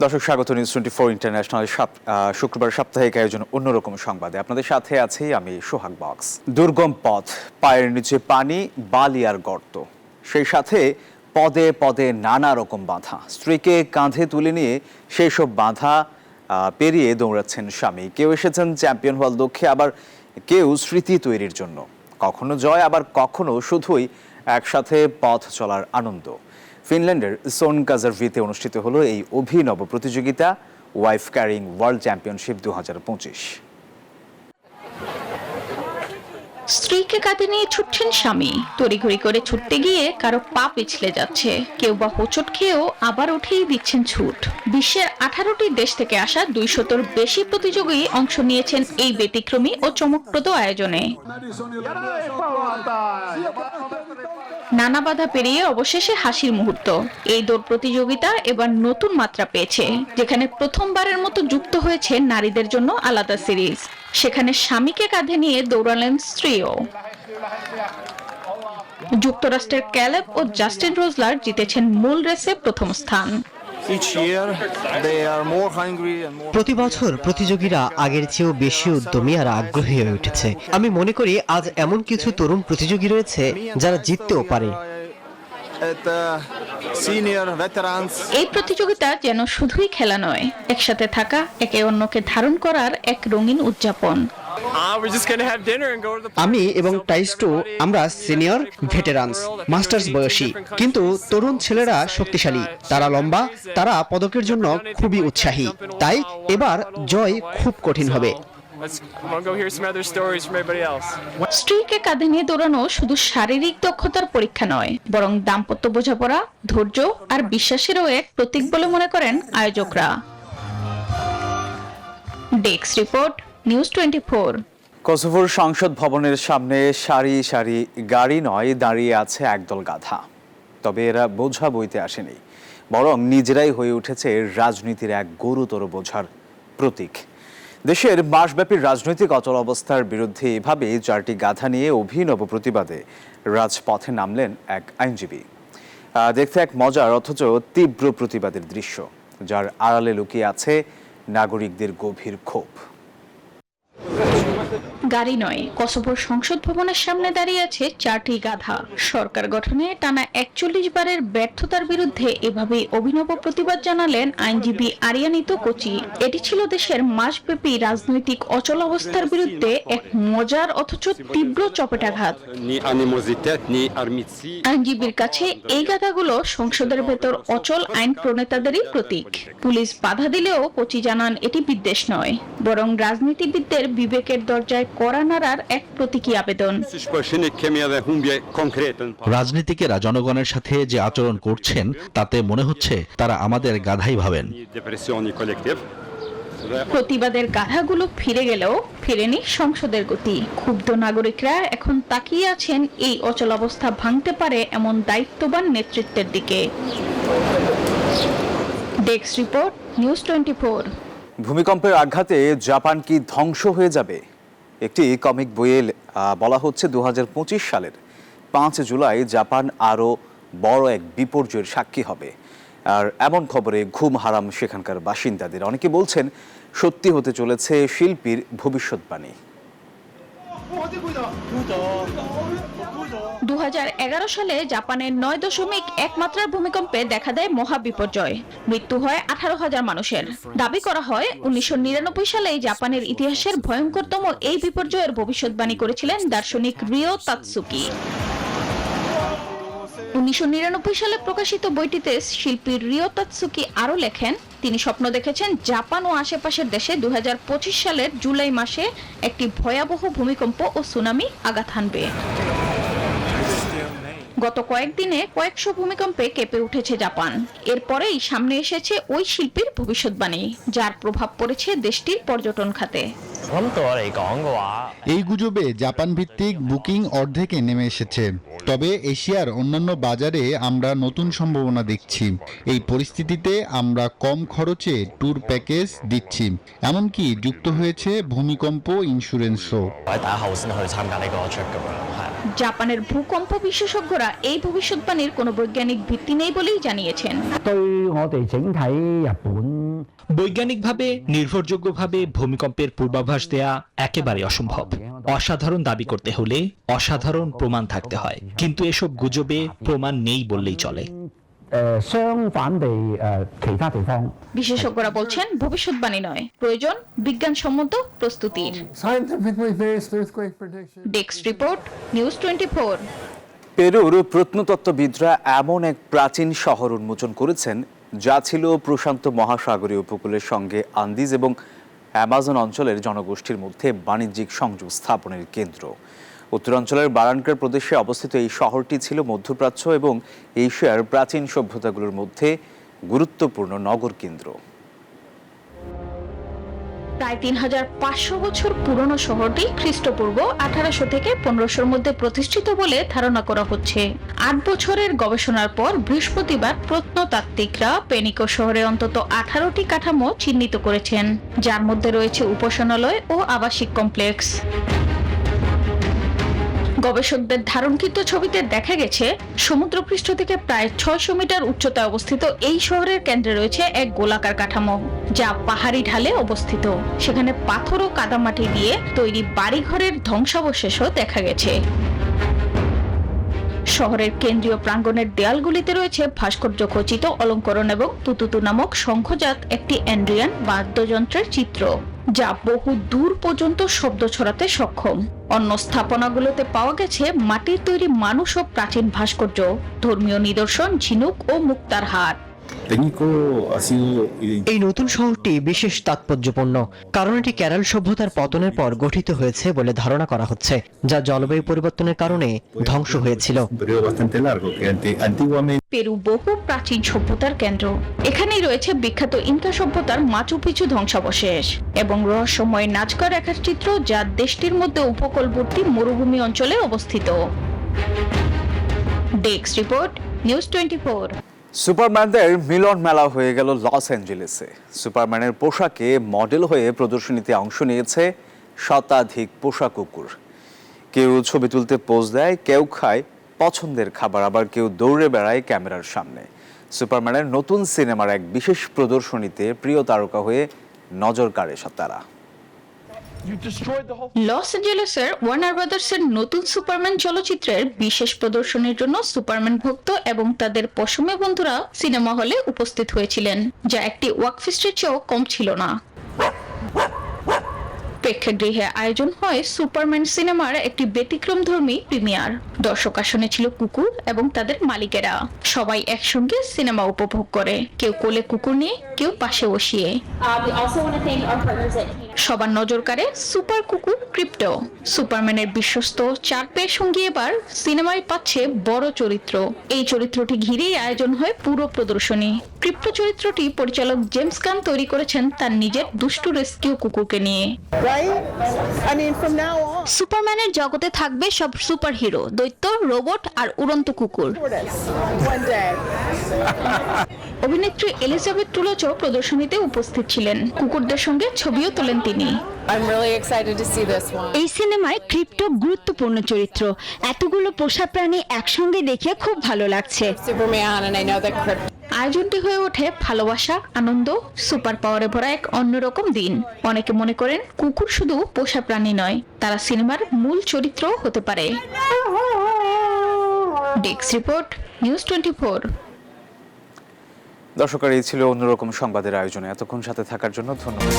দর্শক স্বাগত news 24 international শুক্রবার সাপ্তাহিক আয়োজন অন্যরকম সংবাদে আপনাদের সাথে আছি আমি সোহাগ বক্স। দুর্গম পথ, পায়ের নিচে পানি, বালি আর গর্ত, সেই সাথে পদে পদে নানা রকম বাধা। স্ত্রীকে কাঁধে তুলে নিয়ে সেই সব বাধা পেরিয়ে দৌড়াচ্ছেন স্বামী। কেউ এসেছেন চ্যাম্পিয়ন হওয়ার লক্ষ্যে, আবার কেউ স্মৃতি তৈরির জন্য। কখনো জয়, আবার কখনো শুধুই একসাথে পথ চলার আনন্দ। ফিনল্যান্ডের সোনকাজারভিতে অনুষ্ঠিত হলো এই অভিনব প্রতিযোগিতা, ওয়াইফ ক্যারিং ওয়ার্ল্ড চ্যাম্পিয়নশিপ 2025। স্ত্রীকে কাঁধে নিয়ে ছুটছেন স্বামী। তড়িঘড়ি করে ছুটতে গিয়ে কারো পা পিছলে যাচ্ছে, কেউ বা হোঁচট খেয়েও আবার উঠেই দিচ্ছেন ছুট। বিশ্বের 18টি দেশ থেকে আসা 200-র বেশি প্রতিযোগী অংশ নিয়েছেন এই ব্যতিক্রমী ও চমকপ্রদ আয়োজনে। নানা বাধা পেরিয়ে অবশেষে হাসির মুহূর্ত। এই দৌড় প্রতিযোগিতা এবার নতুন মাত্রা পেয়েছে, যেখানে প্রথমবারের মতো যুক্ত হয়েছে নারীদের জন্য আলাদা সিরিজ। সেখানে স্বামীকে কাঁধে নিয়ে দৌড়ালেন স্ত্রীও। যুক্তরাষ্ট্রের ক্যালেব ও জাস্টিন রোজলার জিতেছেন মূল রেসে প্রথম স্থান। প্রতি বছর প্রতিযোগীরা আগের চেয়েও বেশি উদ্যমী আর আগ্রহী হয়ে উঠেছে। আমি মনে করি আজ এমন কিছু তরুণ প্রতিযোগী রয়েছে যারা জিততেও পারে। এই প্রতিযোগিতা যেন শুধুই খেলা নয়, একসাথে থাকা, একে অন্যকে ধারণ করার এক রঙিন উদযাপন। আমি এবং টাইস্টো আমরা সিনিয়র, ভেটেরানস, মাস্টার্স বয়সী, কিন্তু তরুণ ছেলেরা শক্তিশালী, তারা লম্বা, তারা পদকের জন্য খুবই উৎসাহী। তাই এবার জয় খুব কঠিন হবে। স্ত্রীকে কাঁধে নিয়ে দৌড়ানো শুধু শারীরিক দক্ষতার পরীক্ষা নয়, বরং দাম্পত্য বোঝাপড়া, ধৈর্য আর বিশ্বাসেরও এক প্রতীক বলে মনে করেন আয়োজকরা। Desk report, news 24। কসোভোর সংসদ ভবনের সামনে সারি সারি গাড়ি নয়, দাঁড়িয়ে আছে একদল গাধা। তবে এরা বোঝা বইতে আসেনি, বরং নিজেরাই হয়ে উঠেছে রাজনীতির এক গুরুতর বোঝার প্রতীক। দেশের মাসব্যাপী রাজনৈতিক অচল অবস্থার বিরুদ্ধে এভাবে 4টি গাধা নিয়ে অভিনব প্রতিবাদে রাজপথে নামলেন এক আইনজীবী। দেখতে এক মজার অথচ তীব্র প্রতিবাদের দৃশ্য, যার আড়ালে লুকিয়ে আছে নাগরিকদের গভীর ক্ষোভ। গাড়ি নয়, কসোভোর সংসদ ভবনের সামনে দাঁড়িয়ে আছে 4টি গাধা। সরকার গঠনে টানা 41 বারের ব্যর্থতার বিরুদ্ধে এভাবেই অভিনব প্রতিবাদ জানালেন আইনজীবী আরিয়ানিতো কোচি। এটি ছিল দেশের মাসব্যাপী রাজনৈতিক অচল অবস্থার বিরুদ্ধে এক মজার অথচ তীব্র চপেটাঘাত। আইনজীবীর কাছে এই গাধাগুলো সংসদের ভেতর অচল আইন প্রণেতাদেরই প্রতীক। পুলিশ বাধা দিলেও কোচি জানান এটি বিদ্বেষ নয়, বরং রাজনীতিবিদদের বিবেকের দরজায় কড়া নাড়ার এক প্রতীকী আবেদন। রাজনীতিকেরা জনগণের সাথে যে আচরণ করছেন তাতে মনে হচ্ছে তারা আমাদের গাধাই ভাবেন। প্রতিবাদের গাধাগুলো ফিরে গেলেও ফিরেনি সংসদের গতি। ক্ষুব্ধ নাগরিকরা এখন তাকিয়ে আছেন এই অচল অবস্থা ভাঙতে পারে এমন দায়িত্ববান নেতৃত্বের দিকে। Desk report, news 24। ভূমিকম্পের আঘাতে জাপান কি ধ্বংস হয়ে যাবে? একটি কমিক বইয়ে বলা হচ্ছে 2025 সালের 5 জুলাই জাপান আরও বড় এক বিপর্যয়ের সাক্ষী হবে। আর এমন খবরে ঘুম হারাম সেখানকার বাসিন্দাদের। অনেকে বলছেন সত্যি হতে চলেছে শিল্পীর ভবিষ্যৎবাণী। 2011 সালে জাপানের 9.1 মাত্রার ভূমিকম্পে দেখা দেয় মহাবিপর্যয়। মৃত্যু হয় 18,000 মানুষের। দাবি করা হয় 1999 সালে জাপানের ইতিহাসের ভয়ঙ্করতম এই বিপর্যয়ের ভবিষ্যৎবাণী করেছিলেন দার্শনিক রিও তাতসুকি। 1999 সালে প্রকাশিত বইটিতে শিল্পী রিও তাতসুকি আরও লেখেন, তিনি স্বপ্ন দেখেছেন জাপান ও আশেপাশের দেশে 2025 সালের জুলাই মাসে একটি ভয়াবহ ভূমিকম্প ও সুনামি আঘাত হানবে। গত কয়েকদিনে কয়েকশো ভূমিকম্পে কেঁপে উঠেছে জাপান। এরপরেই সামনে এসেছে ওই শিল্পীর ভবিষ্যৎবাণী, যার প্রভাব পড়েছে দেশটির পর্যটন খাতে। এই গুজবে জাপান ভিত্তিক বুকিং অর্ধেকে নেমে এসেছে। তবে এশিয়ার অন্যান্য বাজারে আমরা নতুন সম্ভাবনা দেখছি। এই পরিস্থিতিতে আমরা কম খরচে ট্যুর প্যাকেজ দিচ্ছি, এমনকি যুক্ত হয়েছে ভূমিকম্প ইন্স্যুরেন্সও। জাপানের ভূকম্প বিশেষজ্ঞরা এই ভবিষ্যৎবাণীর কোনো বৈজ্ঞানিক ভিত্তি নেই বলেই জানিয়েছেন। বৈজ্ঞানিকভাবে নির্ভরযোগ্যভাবে ভূমিকম্পের পূর্বাভাস দেয়া একেবারে অসম্ভব। অসাধারণ দাবি করতে হলে অসাধারণ প্রমাণ থাকতে হয়, কিন্তু এসব গুজবে প্রমাণ নেই বললেই চলে। বিশেষজ্ঞরা বলছেন ভবিষ্যৎবাণী নয়, প্রয়োজন বিজ্ঞানসম্মত প্রস্তুতির। Desk report, news 24। পেরুর প্রত্নতত্ত্ববিদরা এমন এক প্রাচীন শহর উন্মোচন করেছেন যা ছিল প্রশান্ত মহাসাগরীয় উপকূলের সঙ্গে আন্দিজ এবং অ্যামাজন অঞ্চলের জনগোষ্ঠীর মধ্যে বাণিজ্যিক সংযোগ স্থাপনের কেন্দ্র। উত্তরাঞ্চলের বারানকার প্রদেশে অবস্থিত এই শহরটি ছিল মধ্যপ্রাচ্য এবং এশিয়ার প্রাচীন সভ্যতাগুলোর মধ্যে গুরুত্বপূর্ণ নগর কেন্দ্র। প্রায় ৩৫০০ বছর পুরনো শহরটি খ্রিস্টপূর্ব 1800 থেকে 1500-র মধ্যে প্রতিষ্ঠিত বলে ধারণা করা হচ্ছে। 8 বছরের গবেষণার পর বৃহস্পতিবার প্রত্নতাত্ত্বিকরা পেনিকো শহরে অন্তত 18টি কাঠামো চিহ্নিত করেছেন, যার মধ্যে রয়েছে উপাসনালয় ও আবাসিক কমপ্লেক্স। গবেষকদের ধারণকৃত ছবিতে দেখা গেছে সমুদ্রপৃষ্ঠ থেকে প্রায় 600 মিটার উচ্চতায় অবস্থিত এই শহরের কেন্দ্রে রয়েছে এক গোলাকার কাঠামো, যা পাহাড়ি ঢালে অবস্থিত। সেখানে পাথর ও কাদামাটি দিয়ে তৈরি বাড়িঘরের ধ্বংসাবশেষও দেখা গেছে। শহরের কেন্দ্রীয় প্রাঙ্গণের দেয়ালগুলিতে রয়েছে ভাস্কর্য খচিত অলঙ্করণ এবং তুতুতু নামক শঙ্খজাত একটি অ্যান্ড্রিয়ান বাদ্যযন্ত্রের চিত্র, যা বহু দূর পর্যন্ত শব্দ ছড়াতে সক্ষম। অন্য স্থাপনাগুলোতে পাওয়া গেছে মাটির তৈরি মানুষ ও প্রাচীন ভাস্কর্য, ধর্মীয় নিদর্শন, ঝিনুক ও মুক্তার হার। এই নতুন শহরটি বিশেষ তাৎপর্যপূর্ণ কারণ এটি কেরল সভ্যতার পতনের পর গঠিত হয়েছে বলে ধারণা করা হচ্ছে, যা জলবায়ু পরিবর্তনের কারণে ধ্বংস হয়েছিল। পেরু বহু প্রাচীন সভ্যতার কেন্দ্র। এখানেই রয়েছে বিখ্যাত ইনকা সভ্যতার মাচু পিছু ধ্বংসাবশেষ এবং রহস্যময় নাজকা রেখার চিত্র, যা দেশটির মধ্যে উপকূলবর্তী মরুভূমি অঞ্চলে অবস্থিত। Desk report, news 24। সুপারম্যানদের মিলন মেলা হয়ে গেল লস অ্যাঞ্জেলেসে। সুপারম্যানের পোশাকে মডেল হয়ে প্রদর্শনীতে অংশ নিয়েছে শতাধিক পোষা কুকুর। কেউ ছবি তুলতে পোজ দেয়, কেউ খায় পছন্দের খাবার, আবার কেউ দৌড়ে বেড়ায় ক্যামেরার সামনে। সুপারম্যানের নতুন সিনেমার এক বিশেষ প্রদর্শনীতে প্রিয় তারকা হয়ে নজর কাড়ে তারা। লস অ্যাঞ্জেলেসের ওয়ার্নার ব্রাদার্সের নতুন সুপারম্যান চলচ্চিত্রের বিশেষ প্রদর্শনীর জন্য সুপারম্যান ভক্ত এবং তাদের পশমে বন্ধুরা সিনেমা হলে উপস্থিত হয়েছিলেন, যা একটি ওয়াকফেস্টের চেয়েও কম ছিল না। প্রেক্ষাগৃহে আয়োজন হয় সুপারম্যান সিনেমার একটি ব্যতিক্রমধর্মী প্রিমিয়ার। দর্শক আসনে ছিল কুকুর এবং তাদের মালিকেরা। সবাই একসঙ্গে সিনেমা উপভোগ করে, কেউ কোলে কুকুর নিয়ে, কেউ পাশে বসিয়ে। সবার নজর কাড়ে সুপার কুকুর ক্রিপ্টো। সুপারম্যানের বিশ্বস্ত চার পেয়ের সঙ্গে এবার সিনেমায় পাচ্ছে বড় চরিত্র। এই চরিত্রটি ঘিরেই আয়োজন হয় পুরো প্রদর্শনী। ক্রিপ্টো চরিত্রটি পরিচালক জেমস গান তৈরি করেছেন তার নিজের দুষ্টু রেস্কিউ কুকুরকে নিয়ে। সুপারম্যানের জগতে থাকবে সব সুপার হিরো, দৈত্য, রোবট আর উড়ন্ত কুকুর। অভিনেত্রী এলিজাবেথ টুলোচো প্রদর্শনীতে উপস্থিত ছিলেন। কুকুরদের সঙ্গে ছবিও তোলেন তিনি। এই সিনেমায় ক্রিপ্টো গুরুত্বপূর্ণ চরিত্র। এতগুলো পোষা প্রাণী একসঙ্গে দেখে খুব ভালো লাগছে। আয়োজনটি হয়ে ওঠে ভালোবাসা, আনন্দ, সুপার পাওয়ারে ভরা এক অন্যরকম দিন। অনেকে মনে করেন কুকুর শুধু পোষা প্রাণী নয়, তারা সিনেমার মূল চরিত্র হতে পারে। Desk report, news 24। দর্শকের এই ছিল অন্যরকম সংবাদের আয়োজনে। এতক্ষণ সাথে থাকার জন্য ধন্যবাদ।